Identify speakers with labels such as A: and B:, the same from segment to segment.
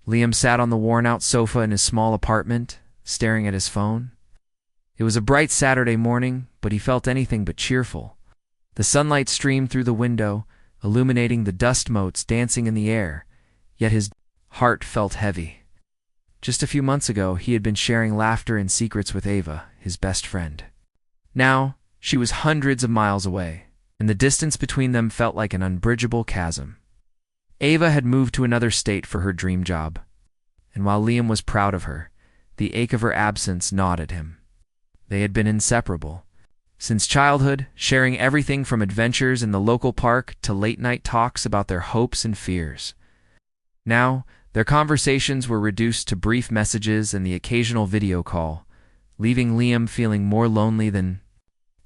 A: Liam sat on the worn-out sofa in his small apartment, staring at his phone. It was a bright Saturday morning, but he felt anything but cheerful. The sunlight streamed through the window, illuminating the dust motes dancing in the air, yet his heart felt heavy. Just a few months ago, he had been sharing laughter and secrets with Ava, his best friend. Now, she was hundreds of miles away, and the distance between them felt like an unbridgeable chasm. Ava had moved to another state for her dream job, and while Liam was proud of her, the ache of her absence gnawed at him. They had been inseparable. Since childhood, sharing everything from adventures in the local park to late-night talks about their hopes and fears. Now, their conversations were reduced to brief messages and the occasional video call, leaving Liam feeling more lonely than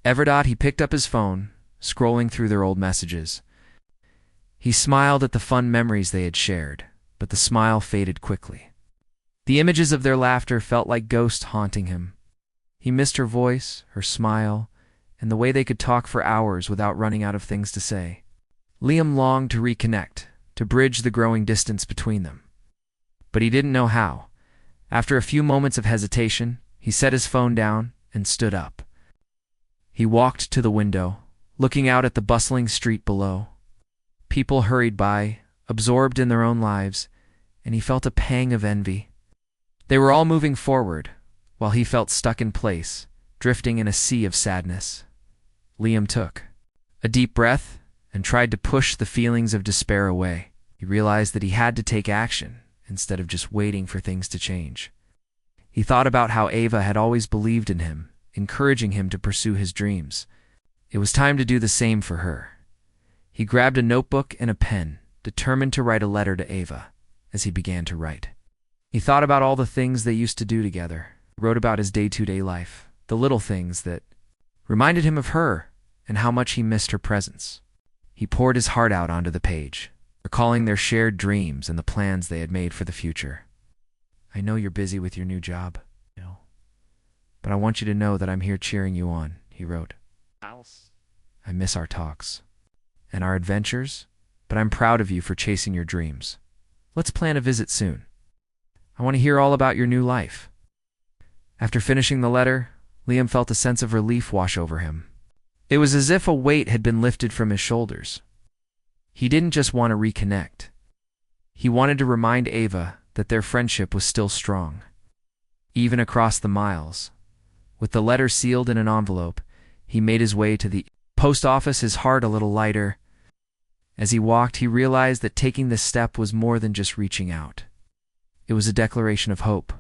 A: ever. He picked up his phone, scrolling through their old messages. He smiled at the fun memories they had shared, but the smile faded quickly. The images of their laughter felt like ghosts haunting him. He missed her voice, her smile, and the way they could talk for hours without running out of things to say. Liam longed to reconnect, to bridge the growing distance between them. But he didn't know how. After a few moments of hesitation, he set his phone down and stood up. He walked to the window, looking out at the bustling street below. People hurried by, absorbed in their own lives, and he felt a pang of envy. They were all moving forward, while he felt stuck in place, drifting in a sea of sadness. Liam took a deep breath and tried to push the feelings of despair away. He realized that he had to take action instead of just waiting for things to change. He thought about how Ava had always believed in him, encouraging him to pursue his dreams. It was time to do the same for her. He grabbed a notebook and a pen, determined to write a letter to Ava. As he began to write, he thought about all the things they used to do together. He wrote about his day-to-day life, the little things that reminded him of her and how much he missed her presence. He poured his heart out onto the page, recalling their shared dreams and the plans they had made for the future. "I know you're busy with your new job, but I want you to know that I'm here cheering you on," he wrote. "I miss our talks and our adventures, but I'm proud of you for chasing your dreams. Let's plan a visit soon. I want to hear all about your new life." After finishing the letter, Liam felt a sense of relief wash over him. It was as if a weight had been lifted from his shoulders. He didn't just want to reconnect. He wanted to remind Ava that their friendship was still strong, even across the miles. With the letter sealed in an envelope, he made his way to the post office, his heart a little lighter. As he walked, he realized that taking this step was more than just reaching out. It was a declaration of hope.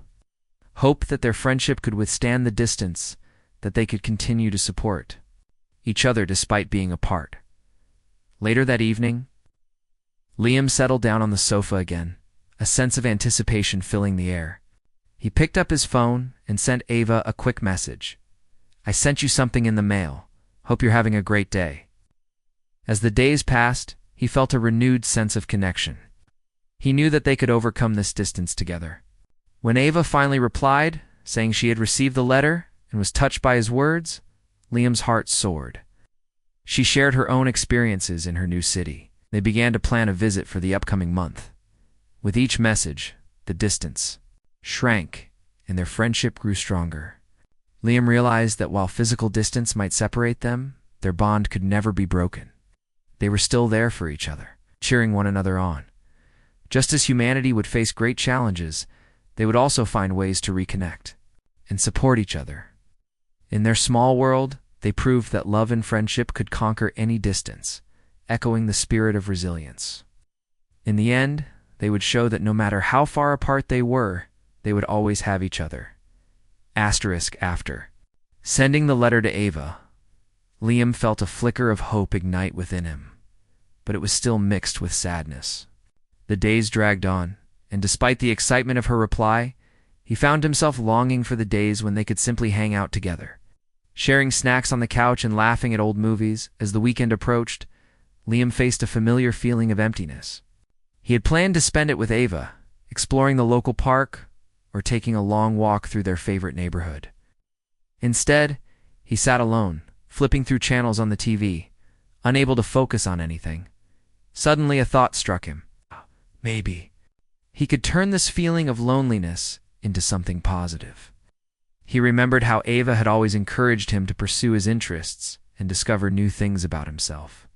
A: Hope that their friendship could withstand the distance, that they could continue to support each other despite being apart. Later that evening, Liam settled down on the sofa again, a sense of anticipation filling the air. He picked up his phone and sent Ava a quick message. "I sent you something in the mail. Hope you're having a great day." As the days passed, he felt a renewed sense of connection. He knew that they could overcome this distance together. When Ava finally replied, saying she had received the letter and was touched by his words, Liam's heart soared. She shared her own experiences in her new city. They began to plan a visit for the upcoming month. With each message, the distance shrank and their friendship grew stronger. Liam realized that while physical distance might separate them, their bond could never be broken. They were still there for each other, cheering one another on. Just as humanity would face great challenges, they would also find ways to reconnect and support each other. In their small world, they proved that love and friendship could conquer any distance, echoing the spirit of resilience. In the end, they would show that no matter how far apart they were, they would always have each other. After sending the letter to Ava, Liam felt a flicker of hope ignite within him, but it was still mixed with sadness. The days dragged on, and despite the excitement of her reply, he found himself longing for the days when they could simply hang out together. Sharing snacks on the couch and laughing at old movies, as the weekend approached, Liam faced a familiar feeling of emptiness. He had planned to spend it with Ava, exploring the local park or taking a long walk through their favorite neighborhood. Instead, he sat alone, flipping through channels on the TV, unable to focus on anything. Suddenly a thought struck him. Maybe He could turn this feeling of loneliness into something positive. He remembered how Ava had always encouraged him to pursue his interests and discover new things about himself.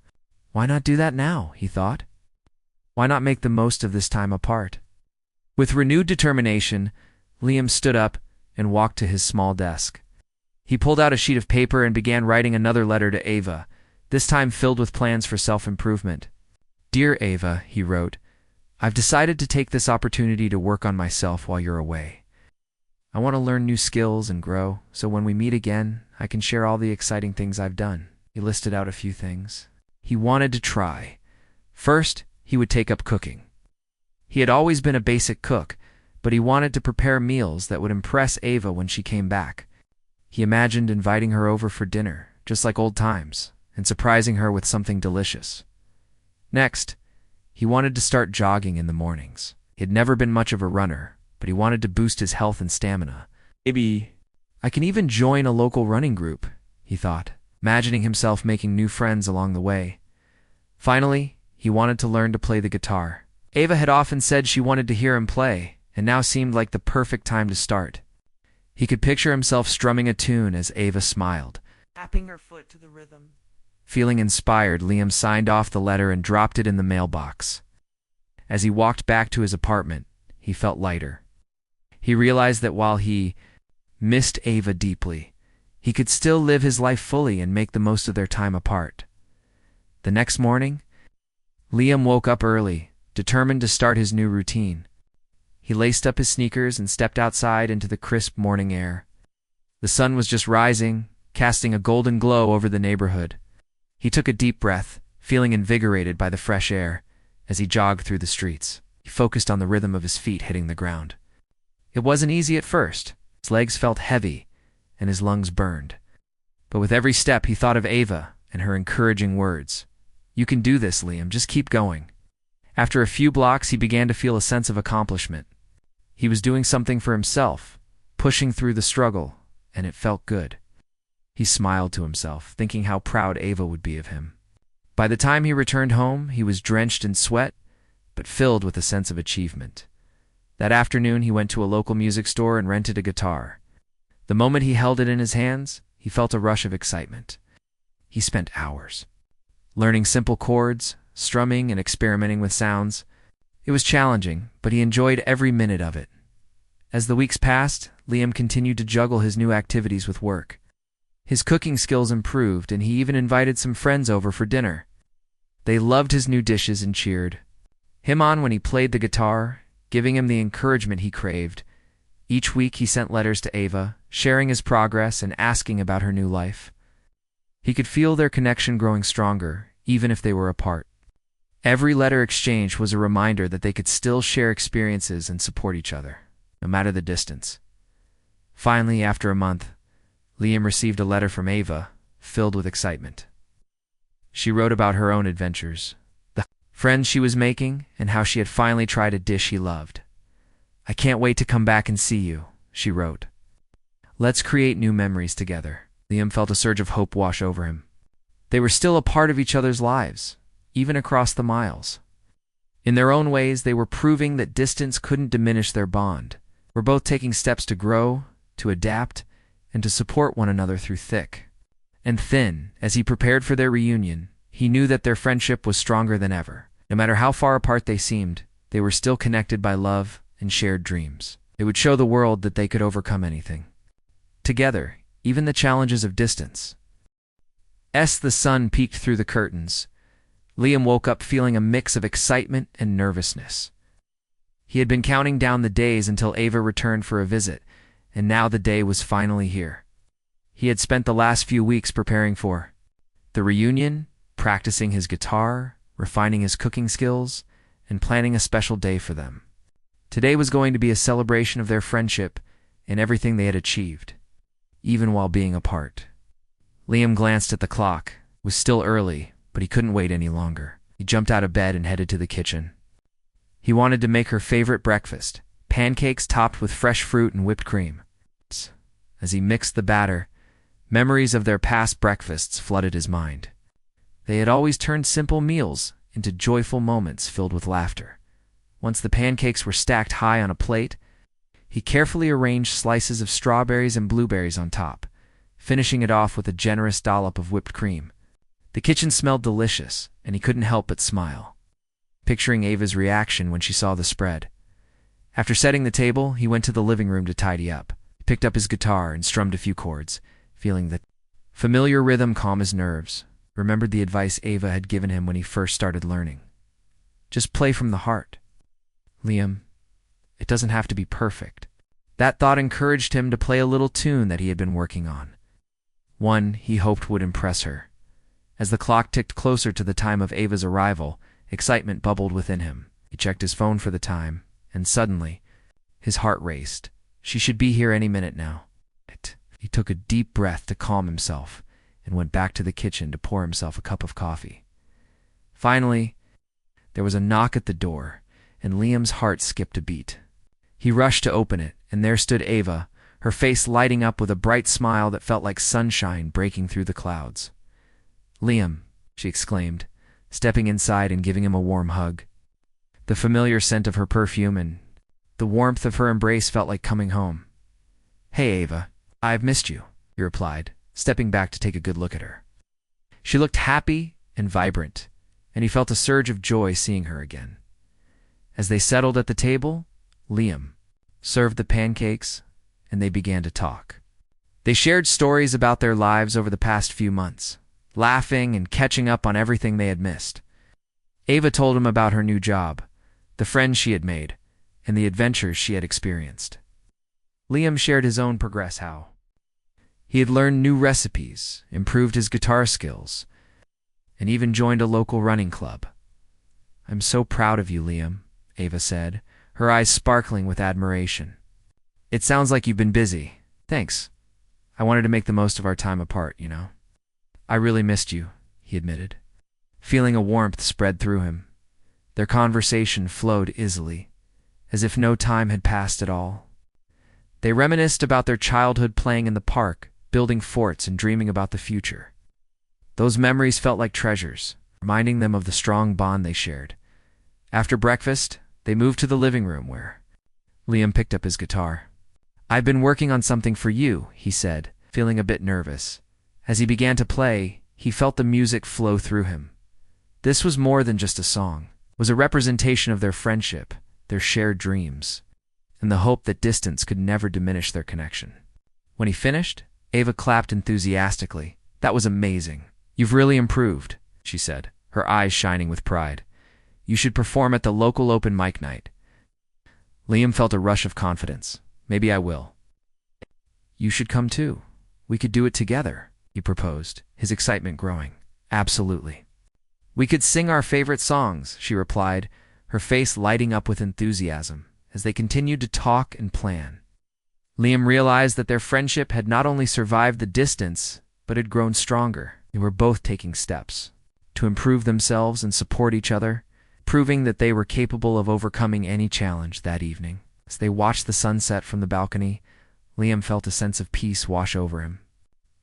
A: Why not do that now, he thought? Why not make the most of this time apart? With renewed determination, Liam stood up and walked to his small desk. He pulled out a sheet of paper and began writing another letter to Ava, this time filled with plans for self-improvement. "Dear Ava," he wrote, "I've decided to take this opportunity to work on myself while you're away. I want to learn new skills and grow, so when we meet again, I can share all the exciting things I've done." He listed out a few things he wanted to try. First, he would take up cooking. He had always been a basic cook, but he wanted to prepare meals that would impress Ava when she came back. He imagined inviting her over for dinner, just like old times, and surprising her with something delicious. Next, he wanted to start jogging in the mornings. He had never been much of a runner, but he wanted to boost his health and stamina. "Maybe I can even join a local running group," he thought, imagining himself making new friends along the way. Finally, he wanted to learn to play the guitar. Ava had often said she wanted to hear him play, and now seemed like the perfect time to start. He could picture himself strumming a tune as Ava smiled,
B: tapping her foot to the rhythm.
A: Feeling inspired, Liam signed off the letter and dropped it in the mailbox. As he walked back to his apartment, he felt lighter. He realized that while he missed Ava deeply, he could still live his life fully and make the most of their time apart. The next morning, Liam woke up early, determined to start his new routine. He laced up his sneakers and stepped outside into the crisp morning air. The sun was just rising, casting a golden glow over the neighborhood. He took a deep breath, feeling invigorated by the fresh air. As he jogged through the streets, he focused on the rhythm of his feet hitting the ground. It wasn't easy at first. His legs felt heavy, and his lungs burned. But with every step, he thought of Ava and her encouraging words. "You can do this, Liam. Just keep going." After a few blocks, he began to feel a sense of accomplishment. He was doing something for himself, pushing through the struggle, and it felt good. He smiled to himself, thinking how proud Ava would be of him. By the time he returned home, he was drenched in sweat, but filled with a sense of achievement. That afternoon, he went to a local music store and rented a guitar. The moment he held it in his hands, he felt a rush of excitement. He spent hours learning simple chords, strumming, and experimenting with sounds. It was challenging, but he enjoyed every minute of it. As the weeks passed, Liam continued to juggle his new activities with work. His cooking skills improved, and he even invited some friends over for dinner. They loved his new dishes and cheered him on when he played the guitar, giving him the encouragement he craved. Each week he sent letters to Ava, sharing his progress and asking about her new life. He could feel their connection growing stronger, even if they were apart. Every letter exchange was a reminder that they could still share experiences and support each other, no matter the distance. Finally, after a month, Liam received a letter from Ava, filled with excitement. She wrote about her own adventures, the friends she was making, and how she had finally tried a dish he loved. "I can't wait to come back and see you," she wrote. "Let's create new memories together." Liam felt a surge of hope wash over him. They were still a part of each other's lives, even across the miles. In their own ways, they were proving that distance couldn't diminish their bond. We're both taking steps to grow, to adapt, and to support one another through thick and thin. As he prepared for their reunion, he knew that their friendship was stronger than ever. No matter how far apart they seemed, they were still connected by love and shared dreams. They would show the world that they could overcome anything. Together, even the challenges of distance. As the sun peeked through the curtains, Liam woke up feeling a mix of excitement and nervousness. He had been counting down the days until Ava returned for a visit, and now the day was finally here. He had spent the last few weeks preparing for the reunion, practicing his guitar, refining his cooking skills, and planning a special day for them. Today was going to be a celebration of their friendship and everything they had achieved, even while being apart. Liam glanced at the clock. It was still early, but he couldn't wait any longer. He jumped out of bed and headed to the kitchen. He wanted to make her favorite breakfast, pancakes topped with fresh fruit and whipped cream. As he mixed the batter, memories of their past breakfasts flooded his mind. They had always turned simple meals into joyful moments filled with laughter. Once the pancakes were stacked high on a plate, he carefully arranged slices of strawberries and blueberries on top, finishing it off with a generous dollop of whipped cream. The kitchen smelled delicious, and he couldn't help but smile, picturing Ava's reaction when she saw the spread. After setting the table, he went to the living room to tidy up. He picked up his guitar and strummed a few chords, feeling the familiar rhythm calm his nerves. Remembered the advice Ava had given him when he first started learning. Just play from the heart. Liam, it doesn't have to be perfect. That thought encouraged him to play a little tune that he had been working on, one he hoped would impress her. As the clock ticked closer to the time of Ava's arrival, excitement bubbled within him. He checked his phone for the time, and suddenly, his heart raced. She should be here any minute now. He took a deep breath to calm himself and went back to the kitchen to pour himself a cup of coffee. Finally, there was a knock at the door, and Liam's heart skipped a beat. He rushed to open it, and there stood Ava, her face lighting up with a bright smile that felt like sunshine breaking through the clouds. "Liam," she exclaimed, stepping inside and giving him a warm hug. The familiar scent of her perfume and the warmth of her embrace felt like coming home. "Hey, Ava, I've missed you," he replied, stepping back to take a good look at her. She looked happy and vibrant, and he felt a surge of joy seeing her again. As they settled at the table, Liam served the pancakes, and they began to talk. They shared stories about their lives over the past few months, laughing and catching up on everything they had missed. Ava told him about her new job, the friends she had made, and the adventures she had experienced. Liam shared his own progress, how he had learned new recipes, improved his guitar skills, and even joined a local running club. "I'm so proud of you, Liam," Ava said, her eyes sparkling with admiration. "It sounds like you've been busy." "Thanks. I wanted to make the most of our time apart, you know." "I really missed you," he admitted, feeling a warmth spread through him. Their conversation flowed easily, as if no time had passed at all. They reminisced about their childhood playing in the park, building forts and dreaming about the future. Those memories felt like treasures, reminding them of the strong bond they shared. After breakfast, they moved to the living room where Liam picked up his guitar. "I've been working on something for you," he said, feeling a bit nervous. As he began to play, he felt the music flow through him. This was more than just a song. It was a representation of their friendship, their shared dreams, and the hope that distance could never diminish their connection. When he finished, Ava clapped enthusiastically. "That was amazing. You've really improved," she said, her eyes shining with pride. "You should perform at the local open mic night." Liam felt a rush of confidence. "Maybe I will." "You should come too. We could do it together," he proposed, his excitement growing. "Absolutely." "We could sing our favorite songs," she replied, her face lighting up with enthusiasm as they continued to talk and plan. Liam realized that their friendship had not only survived the distance, but had grown stronger. They were both taking steps to improve themselves and support each other, proving that they were capable of overcoming any challenge. That evening, as they watched the sunset from the balcony, Liam felt a sense of peace wash over him.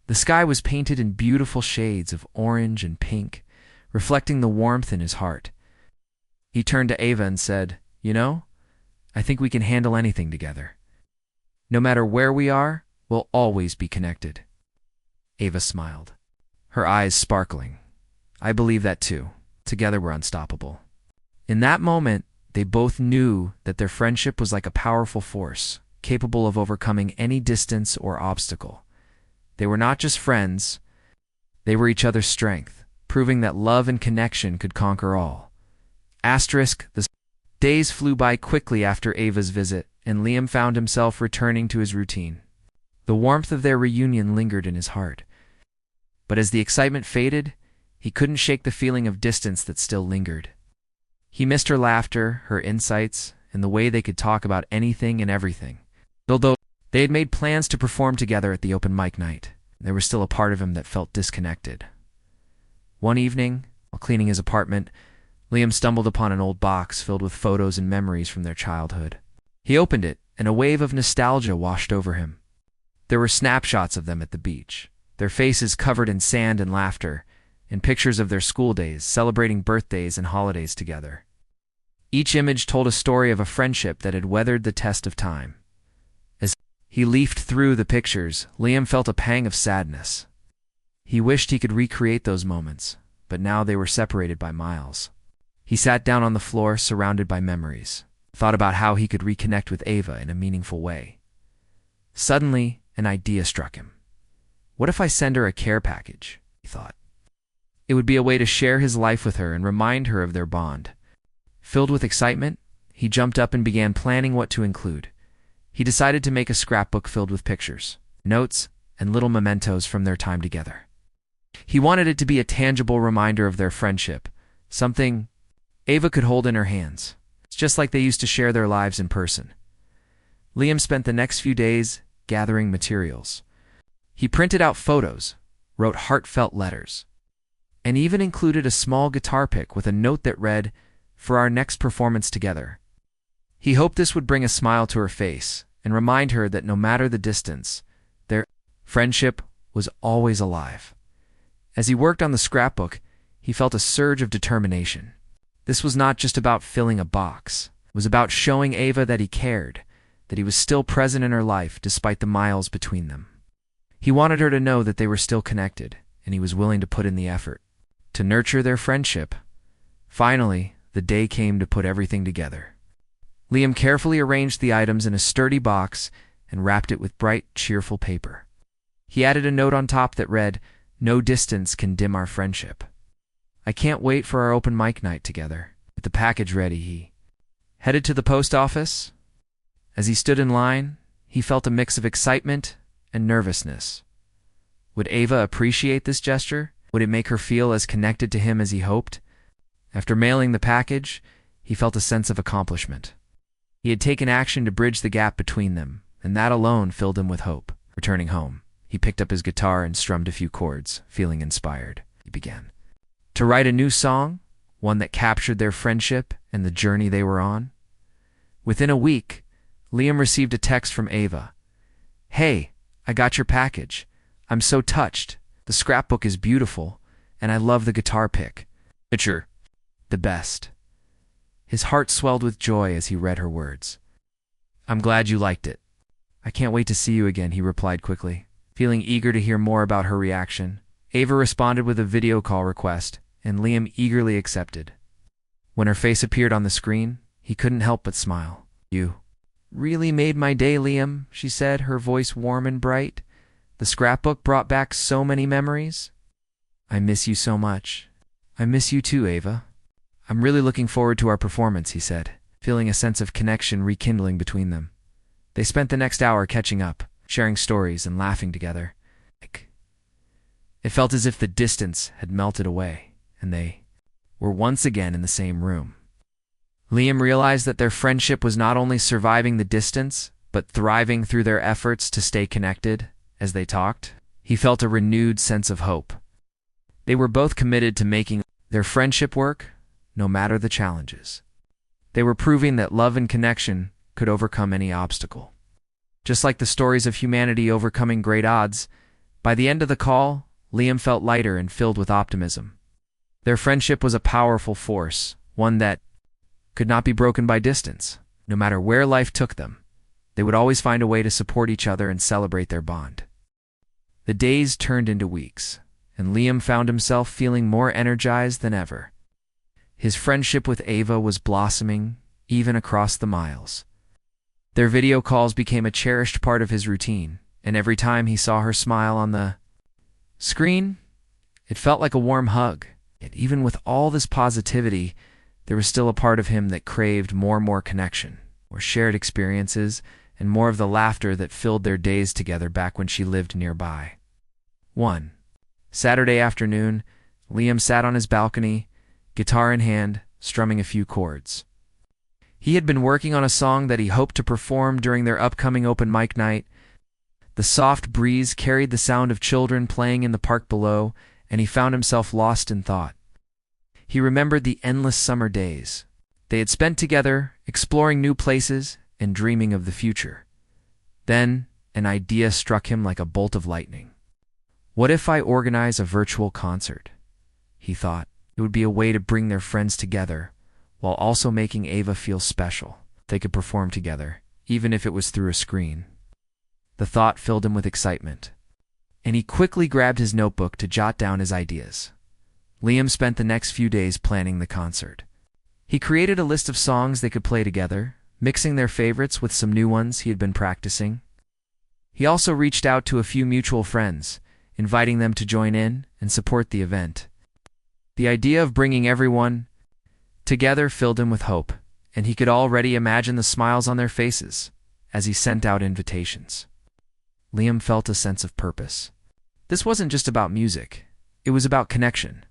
A: The sky was painted in beautiful shades of orange and pink, reflecting the warmth in his heart. He turned to Ava and said, "You know, I think we can handle anything together. No matter where we are, we'll always be connected." Ava smiled, her eyes sparkling. "I believe that too. Together we're unstoppable." In that moment, they both knew that their friendship was like a powerful force, capable of overcoming any distance or obstacle. They were not just friends, they were each other's strength, proving that love and connection could conquer all. The days flew by quickly after Ava's visit, and Liam found himself returning to his routine. The warmth of their reunion lingered in his heart. But as the excitement faded, he couldn't shake the feeling of distance that still lingered. He missed her laughter, her insights, and the way they could talk about anything and everything. Although they had made plans to perform together at the open mic night, there was still a part of him that felt disconnected. One evening, while cleaning his apartment, Liam stumbled upon an old box filled with photos and memories from their childhood. He opened it, and a wave of nostalgia washed over him. There were snapshots of them at the beach, their faces covered in sand and laughter, and pictures of their school days, celebrating birthdays and holidays together. Each image told a story of a friendship that had weathered the test of time. As he leafed through the pictures, Liam felt a pang of sadness. He wished he could recreate those moments, but now they were separated by miles. He sat down on the floor, surrounded by memories, thought about how he could reconnect with Ava in a meaningful way. Suddenly, an idea struck him. What if I send her a care package? He thought. It would be a way to share his life with her and remind her of their bond. Filled with excitement, he jumped up and began planning what to include. He decided to make a scrapbook filled with pictures, notes, and little mementos from their time together. He wanted it to be a tangible reminder of their friendship, something Ava could hold in her hands. It's just like they used to share their lives in person. Liam spent the next few days gathering materials. He printed out photos, wrote heartfelt letters, and even included a small guitar pick with a note that read, "For our next performance together." He hoped this would bring a smile to her face and remind her that no matter the distance, their friendship was always alive. As he worked on the scrapbook, he felt a surge of determination. This was not just about filling a box. It was about showing Ava that he cared, that he was still present in her life despite the miles between them. He wanted her to know that they were still connected, and he was willing to put in the effort to nurture their friendship. Finally, the day came to put everything together. Liam carefully arranged the items in a sturdy box and wrapped it with bright, cheerful paper. He added a note on top that read, "No distance can dim our friendship. I can't wait for our open mic night together." With the package ready, he headed to the post office. As he stood in line, he felt a mix of excitement and nervousness. Would Ava appreciate this gesture? Would it make her feel as connected to him as he hoped? After mailing the package, he felt a sense of accomplishment. He had taken action to bridge the gap between them, and that alone filled him with hope. Returning home, he picked up his guitar and strummed a few chords, feeling inspired. He began to write a new song, one that captured their friendship and the journey they were on. Within a week, Liam received a text from Ava. "Hey, I got your package. I'm so touched. The scrapbook is beautiful, and I love the guitar pick. It's the best." His heart swelled with joy as he read her words. "I'm glad you liked it. I can't wait to see you again," he replied quickly. Feeling eager to hear more about her reaction, Ava responded with a video call request, and Liam eagerly accepted. When her face appeared on the screen, he couldn't help but smile. "You really made my day, Liam," she said, her voice warm and bright. "The scrapbook brought back so many memories." "I miss you so much." "I miss you too, Ava." "I'm really looking forward to our performance," he said, feeling a sense of connection rekindling between them. They spent the next hour catching up, sharing stories and laughing together. It felt as if the distance had melted away, and they were once again in the same room. Liam realized that their friendship was not only surviving the distance, but thriving through their efforts to stay connected. As they talked, he felt a renewed sense of hope. They were both committed to making their friendship work, no matter the challenges. They were proving that love and connection could overcome any obstacle. Just like the stories of humanity overcoming great odds, by the end of the call, Liam felt lighter and filled with optimism. Their friendship was a powerful force, one that could not be broken by distance. No matter where life took them, they would always find a way to support each other and celebrate their bond. The days turned into weeks, and Liam found himself feeling more energized than ever. His friendship with Ava was blossoming, even across the miles. Their video calls became a cherished part of his routine, and every time he saw her smile on the screen, it felt like a warm hug. Yet even with all this positivity, there was still a part of him that craved more and more connection, more shared experiences, and more of the laughter that filled their days together back when she lived nearby. One Saturday afternoon, Liam sat on his balcony, guitar in hand, strumming a few chords. He had been working on a song that he hoped to perform during their upcoming open mic night. The soft breeze carried the sound of children playing in the park below, and he found himself lost in thought. He remembered the endless summer days they had spent together, exploring new places and dreaming of the future. Then, an idea struck him like a bolt of lightning. What if I organize a virtual concert? He thought. It would be a way to bring their friends together, while also making Ava feel special. They could perform together, even if it was through a screen. The thought filled him with excitement, and he quickly grabbed his notebook to jot down his ideas. Liam spent the next few days planning the concert. He created a list of songs they could play together, mixing their favorites with some new ones he had been practicing. He also reached out to a few mutual friends, inviting them to join in and support the event. The idea of bringing everyone together filled him with hope, and he could already imagine the smiles on their faces as he sent out invitations. Liam felt a sense of purpose. This wasn't just about music. It was about connection.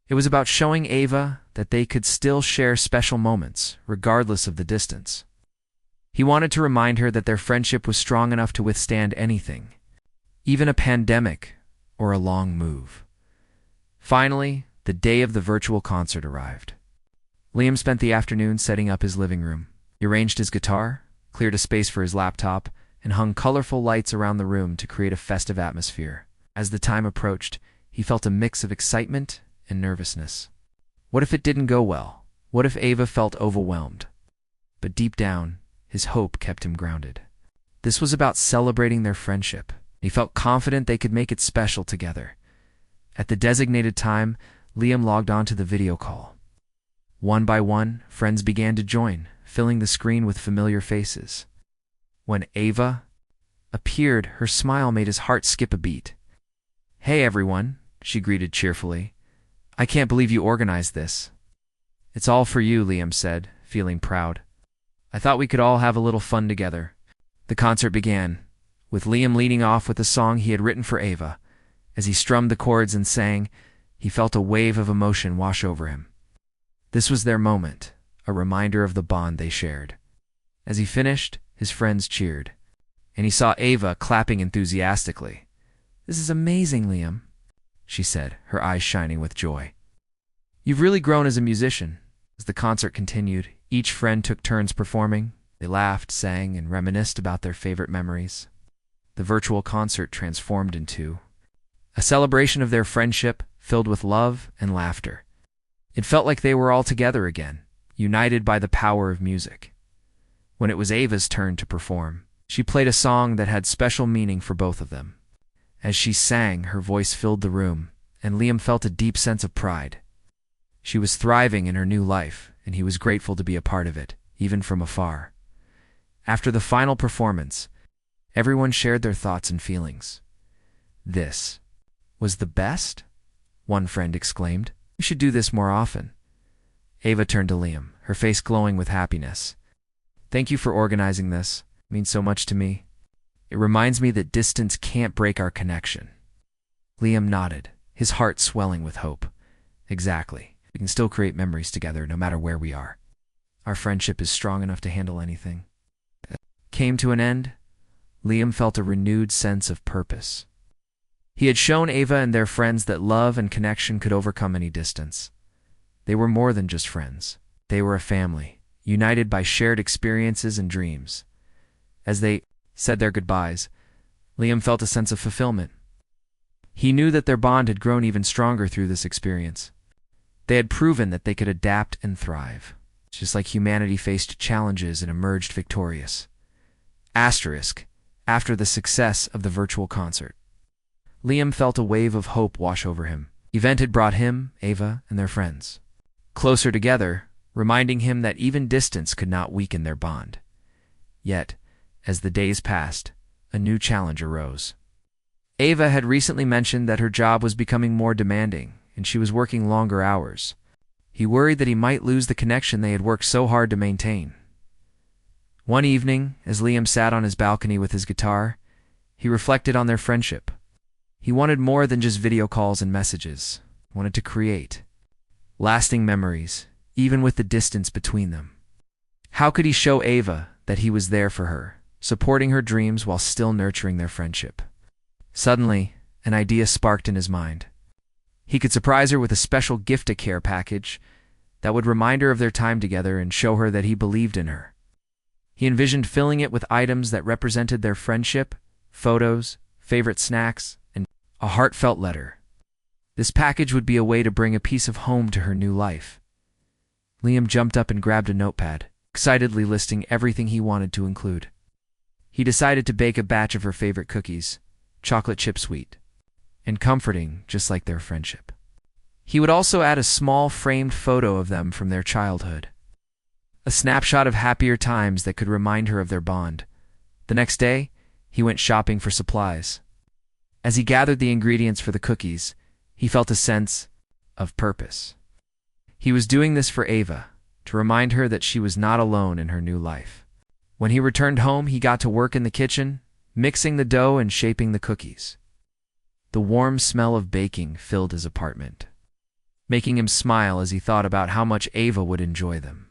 A: It was about showing Ava that they could still share special moments, regardless of the distance. He wanted to remind her that their friendship was strong enough to withstand anything, even a pandemic or a long move. Finally, the day of the virtual concert arrived. Liam spent the afternoon setting up his living room. He arranged his guitar, cleared a space for his laptop, and hung colorful lights around the room to create a festive atmosphere. As the time approached, he felt a mix of excitement and nervousness. What if it didn't go well? What if Ava felt overwhelmed? But deep down, his hope kept him grounded. This was about celebrating their friendship. He felt confident they could make it special together. At the designated time, Liam logged on to the video call. One by one, friends began to join, filling the screen with familiar faces. When Ava appeared, her smile made his heart skip a beat. "Hey everyone," she greeted cheerfully. "I can't believe you organized this." "It's all for you," Liam said, feeling proud. "I thought we could all have a little fun together." The concert began, with Liam leading off with a song he had written for Ava. As he strummed the chords and sang, he felt a wave of emotion wash over him. This was their moment, a reminder of the bond they shared. As he finished, his friends cheered, and he saw Ava clapping enthusiastically. "This is amazing, Liam," she said, her eyes shining with joy. "You've really grown as a musician." As the concert continued, each friend took turns performing. They laughed, sang, and reminisced about their favorite memories. The virtual concert transformed into a celebration of their friendship filled with love and laughter. It felt like they were all together again, united by the power of music. When it was Ava's turn to perform, she played a song that had special meaning for both of them. As she sang, her voice filled the room, and Liam felt a deep sense of pride. She was thriving in her new life, and he was grateful to be a part of it, even from afar. After the final performance, everyone shared their thoughts and feelings. "This was the best?" one friend exclaimed. "We should do this more often." Ava turned to Liam, her face glowing with happiness. "Thank you for organizing this. It means so much to me. It reminds me that distance can't break our connection." Liam nodded, his heart swelling with hope. "Exactly. We can still create memories together no matter where we are. Our friendship is strong enough to handle anything." Came to an end, Liam felt a renewed sense of purpose. He had shown Ava and their friends that love and connection could overcome any distance. They were more than just friends. They were a family, united by shared experiences and dreams. As they said their goodbyes, Liam felt a sense of fulfillment. He knew that their bond had grown even stronger through this experience. They had proven that they could adapt and thrive, just like humanity faced challenges and emerged victorious. Asterisk, after the success of the virtual concert, Liam felt a wave of hope wash over him. The event had brought him, Ava, and their friends closer together, reminding him that even distance could not weaken their bond. Yet, as the days passed, a new challenge arose. Ava had recently mentioned that her job was becoming more demanding, and she was working longer hours. He worried that he might lose the connection they had worked so hard to maintain. One evening, as Liam sat on his balcony with his guitar, he reflected on their friendship. He wanted more than just video calls and messages. He wanted to create lasting memories, even with the distance between them. How could he show Ava that he was there for her, supporting her dreams while still nurturing their friendship? Suddenly, an idea sparked in his mind. He could surprise her with a special gift-a-care package that would remind her of their time together and show her that he believed in her. He envisioned filling it with items that represented their friendship, photos, favorite snacks, and a heartfelt letter. This package would be a way to bring a piece of home to her new life. Liam jumped up and grabbed a notepad, excitedly listing everything he wanted to include. He decided to bake a batch of her favorite cookies, chocolate chip sweet, and comforting, just like their friendship. He would also add a small framed photo of them from their childhood, a snapshot of happier times that could remind her of their bond. The next day, he went shopping for supplies. As he gathered the ingredients for the cookies, he felt a sense of purpose. He was doing this for Ava, to remind her that she was not alone in her new life. When he returned home, he got to work in the kitchen, mixing the dough and shaping the cookies. The warm smell of baking filled his apartment, making him smile as he thought about how much Ava would enjoy them.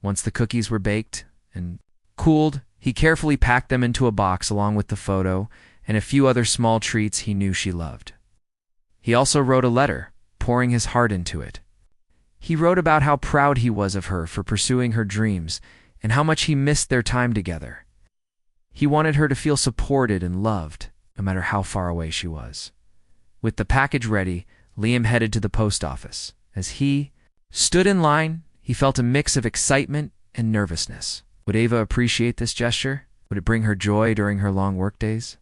A: Once the cookies were baked and cooled, he carefully packed them into a box along with the photo and a few other small treats he knew she loved. He also wrote a letter, pouring his heart into it. He wrote about how proud he was of her for pursuing her dreams and how much he missed their time together. He wanted her to feel supported and loved, no matter how far away she was. With the package ready, Liam headed to the post office. As he stood in line, he felt a mix of excitement and nervousness. Would Ava appreciate this gesture? Would it bring her joy during her long workdays?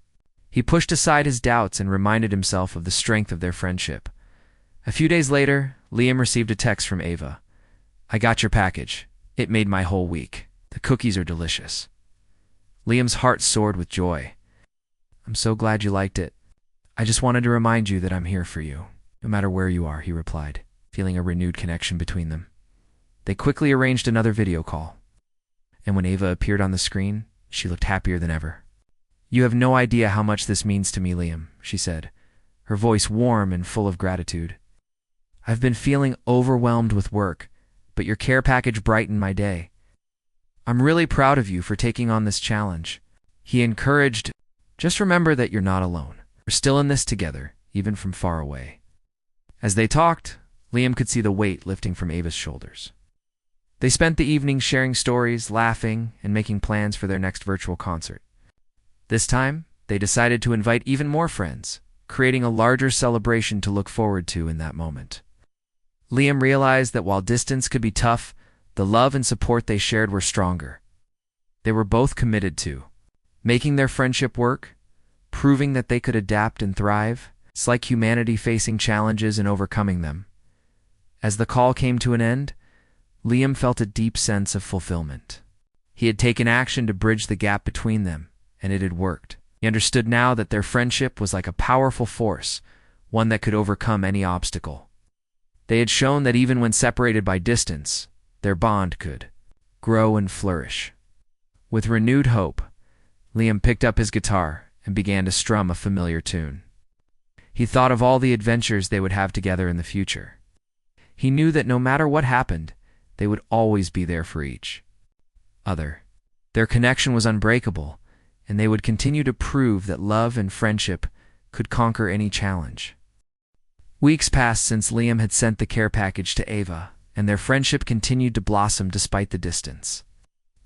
A: He pushed aside his doubts and reminded himself of the strength of their friendship. A few days later, Liam received a text from Ava. "I got your package. It made my whole week. The cookies are delicious." Liam's heart soared with joy. "I'm so glad you liked it. I just wanted to remind you that I'm here for you, no matter where you are," he replied, feeling a renewed connection between them. They quickly arranged another video call, and when Ava appeared on the screen, she looked happier than ever. "You have no idea how much this means to me, Liam," she said, her voice warm and full of gratitude. "I've been feeling overwhelmed with work, but your care package brightened my day. I'm really proud of you for taking on this challenge." He encouraged, "Just remember that you're not alone. We're still in this together, even from far away." As they talked, Liam could see the weight lifting from Ava's shoulders. They spent the evening sharing stories, laughing, and making plans for their next virtual concert. This time, they decided to invite even more friends, creating a larger celebration to look forward to in that moment. Liam realized that while distance could be tough, the love and support they shared were stronger. They were both committed to making their friendship work, proving that they could adapt and thrive. It's like humanity facing challenges and overcoming them. As the call came to an end, Liam felt a deep sense of fulfillment. He had taken action to bridge the gap between them, and it had worked. He understood now that their friendship was like a powerful force, one that could overcome any obstacle. They had shown that even when separated by distance, their bond could grow and flourish. With renewed hope, Liam picked up his guitar and began to strum a familiar tune. He thought of all the adventures they would have together in the future. He knew that no matter what happened, they would always be there for each other. Their connection was unbreakable, and they would continue to prove that love and friendship could conquer any challenge. Weeks passed since Liam had sent the care package to Ava, and their friendship continued to blossom despite the distance.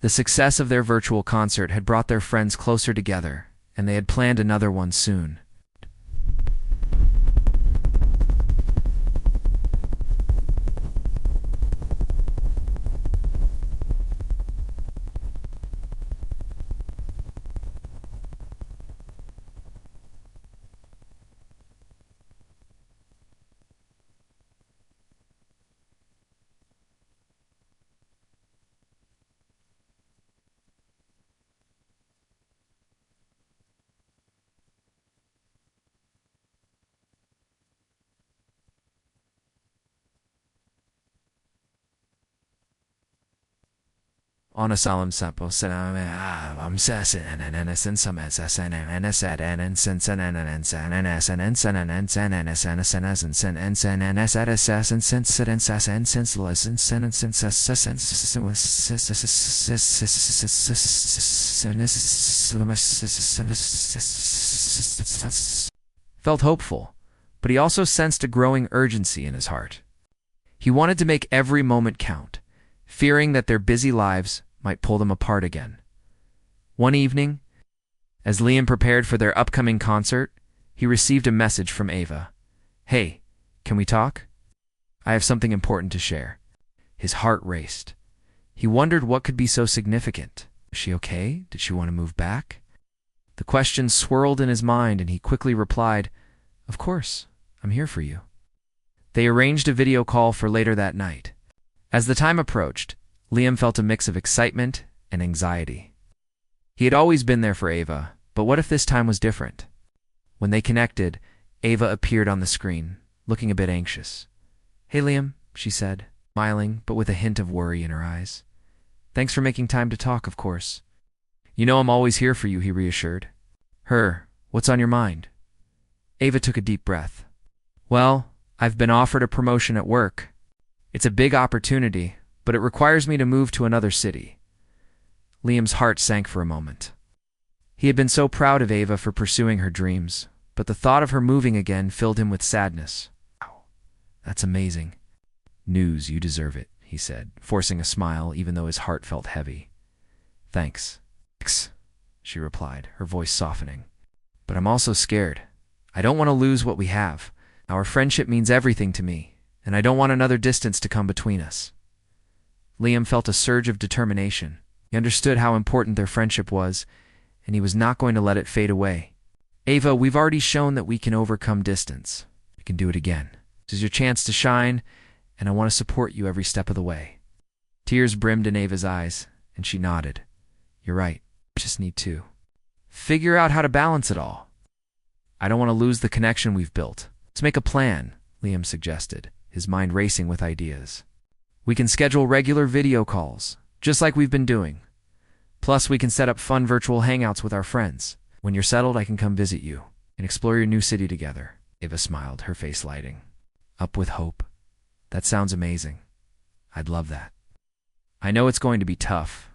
A: The success of their virtual concert had brought their friends closer together, and they had planned another one soon. On a solemn sample, I'm sessin and innocent some SSN and SAD and incense and NSN and SN and SN and SN and SN and SN and SN and SN assassin sense and assassin senseless and SN and sense felt hopeful, but he also sensed a growing urgency in his heart. He wanted to make every moment count, fearing that their busy lives might pull them apart again. One evening, as Liam prepared for their upcoming concert, he received a message from Ava. "Hey, can we talk? I have something important to share." His heart raced. He wondered what could be so significant. Was she okay? Did she want to move back? The question swirled in his mind, and he quickly replied, "Of course, I'm here for you." They arranged a video call for later that night. As the time approached, Liam felt a mix of excitement and anxiety. He had always been there for Ava, but what if this time was different? When they connected, Ava appeared on the screen, looking a bit anxious. "Hey, Liam," she said, smiling, but with a hint of worry in her eyes. "Thanks for making time to talk, of course." "You know I'm always here for you," he reassured her. "What's on your mind?" Ava took a deep breath. "Well, I've been offered a promotion at work. It's a big opportunity, but it requires me to move to another city." Liam's heart sank for a moment. He had been so proud of Ava for pursuing her dreams, but the thought of her moving again filled him with sadness. "Wow, that's amazing." "News, you deserve it," he said, forcing a smile even though his heart felt heavy. "Thanks," she replied, her voice softening. "But I'm also scared. I don't want to lose what we have. Our friendship means everything to me, and I don't want another distance to come between us." Liam felt a surge of determination. He understood how important their friendship was, and he was not going to let it fade away. "Ava, we've already shown that we can overcome distance. We can do it again. This is your chance to shine, and I want to support you every step of the way." Tears brimmed in Ava's eyes, and she nodded. "You're right. I just need to figure out how to balance it all. I don't want to lose the connection we've built. Let's make a plan," Liam suggested, his mind racing with ideas. "We can schedule regular video calls, just like we've been doing. Plus, we can set up fun virtual hangouts with our friends. When you're settled, I can come visit you and explore your new city together." Ava smiled, her face lighting up with hope. "That sounds amazing. I'd love that. I know it's going to be tough,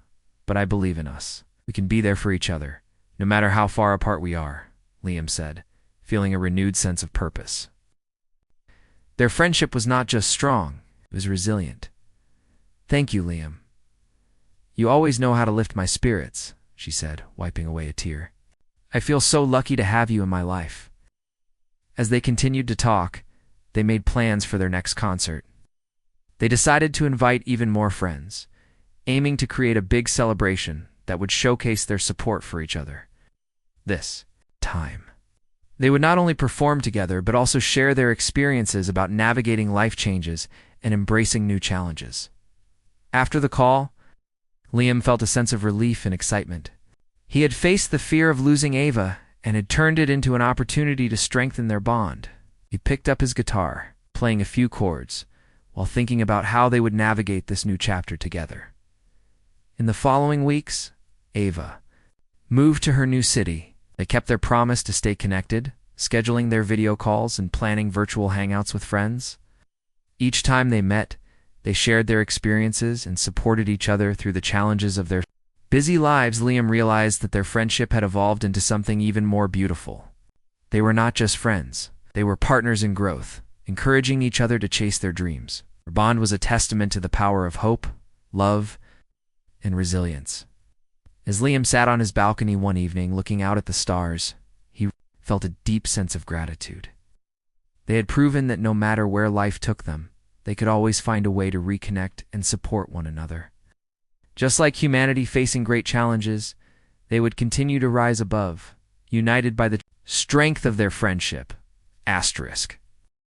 A: but I believe in us. We can be there for each other, no matter how far apart we are," Liam said, feeling a renewed sense of purpose. Their friendship was not just strong, it was resilient. "Thank you, Liam. You always know how to lift my spirits," she said, wiping away a tear. "I feel so lucky to have you in my life." As they continued to talk, they made plans for their next concert. They decided to invite even more friends, aiming to create a big celebration that would showcase their support for each other. This time, they would not only perform together, but also share their experiences about navigating life changes and embracing new challenges. After the call, Liam felt a sense of relief and excitement. He had faced the fear of losing Ava and had turned it into an opportunity to strengthen their bond. He picked up his guitar, playing a few chords, while thinking about how they would navigate this new chapter together. In the following weeks, Ava moved to her new city. They kept their promise to stay connected, scheduling their video calls and planning virtual hangouts with friends. Each time they met, they shared their experiences and supported each other through the challenges of their busy lives. Liam realized that their friendship had evolved into something even more beautiful. They were not just friends, they were partners in growth, encouraging each other to chase their dreams. Their bond was a testament to the power of hope, love, and resilience. As Liam sat on his balcony one evening looking out at the stars, he felt a deep sense of gratitude. They had proven that no matter where life took them, they could always find a way to reconnect and support one another. Just like humanity facing great challenges, they would continue to rise above, united by the strength of their friendship. Asterisk.